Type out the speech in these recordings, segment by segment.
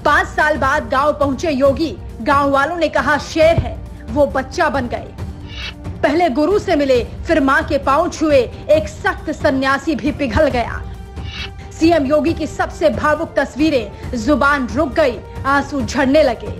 5 साल बाद गांव पहुंचे योगी। गांव वालों ने कहा शेर है, वो बच्चा बन गए। पहले गुरु से मिले, फिर मां के पांव छुए, एक सख्त सन्यासी भी पिघल गया। सीएम योगी की सबसे भावुक तस्वीरें, जुबान रुक गई, आंसू झड़ने लगे।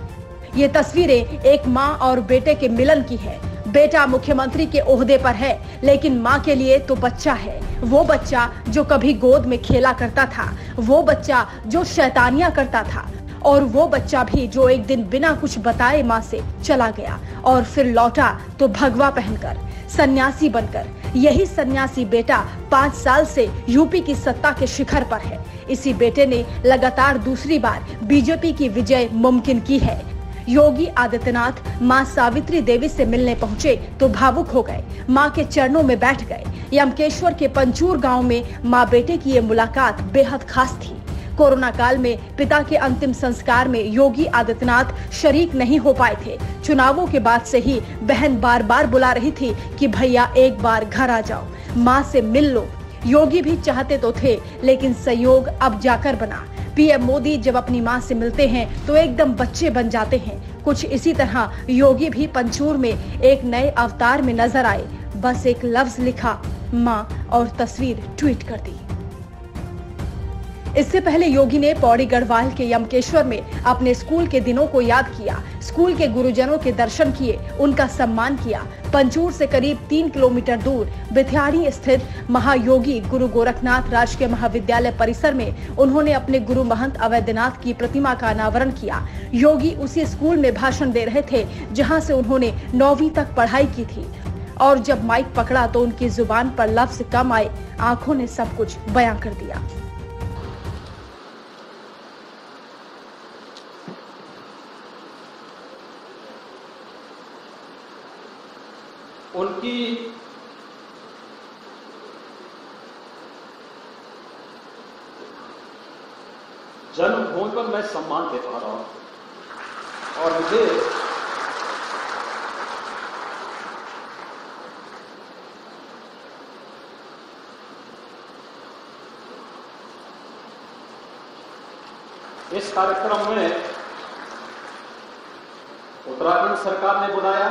ये तस्वीरें एक मां और बेटे के मिलन की है। बेटा मुख्यमंत्री के ओहदे पर है, लेकिन मां के लिए तो बच्चा है। वो बच्चा जो कभी गोद में खेला करता था, वो बच्चा जो शैतानियां करता था, और वो बच्चा भी जो एक दिन बिना कुछ बताए मां से चला गया और फिर लौटा तो भगवा पहनकर, सन्यासी बनकर। यही सन्यासी बेटा 5 साल से यूपी की सत्ता के शिखर पर है। इसी बेटे ने लगातार दूसरी बार बीजेपी की विजय मुमकिन की है। योगी आदित्यनाथ मां सावित्री देवी से मिलने पहुंचे तो भावुक हो गए, मां के चरणों में बैठ गए। यमकेश्वर के पंचूर गांव में मां बेटे की ये मुलाकात बेहद खास थी। कोरोना काल में पिता के अंतिम संस्कार में योगी आदित्यनाथ शरीक नहीं हो पाए थे। चुनावों के बाद से ही बहन बार बार बुला रही थी कि भैया एक बार घर आ जाओ, मां से मिल लो। योगी भी चाहते तो थे, लेकिन संयोग अब जाकर बना। पीएम मोदी जब अपनी मां से मिलते हैं तो एकदम बच्चे बन जाते हैं। कुछ इसी तरह योगी भी पंचूर में एक नए अवतार में नजर आए। बस एक लफ्ज लिखा मां और तस्वीर ट्वीट कर दी। इससे पहले योगी ने पौड़ी गढ़वाल के यमकेश्वर में अपने स्कूल के दिनों को याद किया। स्कूल के गुरुजनों के दर्शन किए, उनका सम्मान किया। पंचूर से करीब 3 किलोमीटर दूर बिथियाड़ी स्थित महायोगी गुरु गोरखनाथ राजकीय महाविद्यालय परिसर में उन्होंने अपने गुरु महंत अवैधनाथ की प्रतिमा का अनावरण किया। योगी उसी स्कूल में भाषण दे रहे थे जहां से उन्होंने 9वीं तक पढ़ाई की थी, और जब माइक पकड़ा तो उनकी जुबान पर लफ्ज कम आए, आंखों ने सब कुछ बयां कर दिया। उनकी जन्मभूमि पर मैं सम्मान दे पा रहा हूं, और मुझे इस कार्यक्रम में उत्तराखंड सरकार ने बुलाया।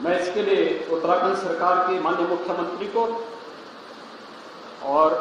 मैं इसके लिए उत्तराखंड सरकार के माननीय मुख्यमंत्री को और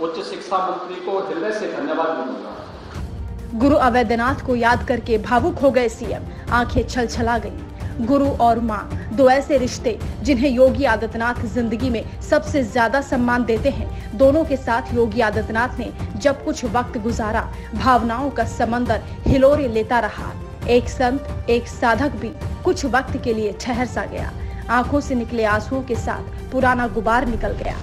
उच्च शिक्षा मंत्री को हृदय से धन्यवाद दूंगा। गुरु अवैधनाथ को याद करके भावुक हो गए सीएम, आंखें छलछला गईं। गुरु और मां, दो ऐसे रिश्ते जिन्हें योगी आदित्यनाथ जिंदगी में सबसे ज्यादा सम्मान देते हैं। दोनों के साथ योगी आदित्यनाथ ने जब कुछ वक्त गुजारा, भावनाओं का समंदर हिलोरे लेता रहा। एक संत, एक साधक भी कुछ वक्त के लिए ठहर सा गया। आंखों से निकले आंसुओं के साथ पुराना गुबार निकल गया।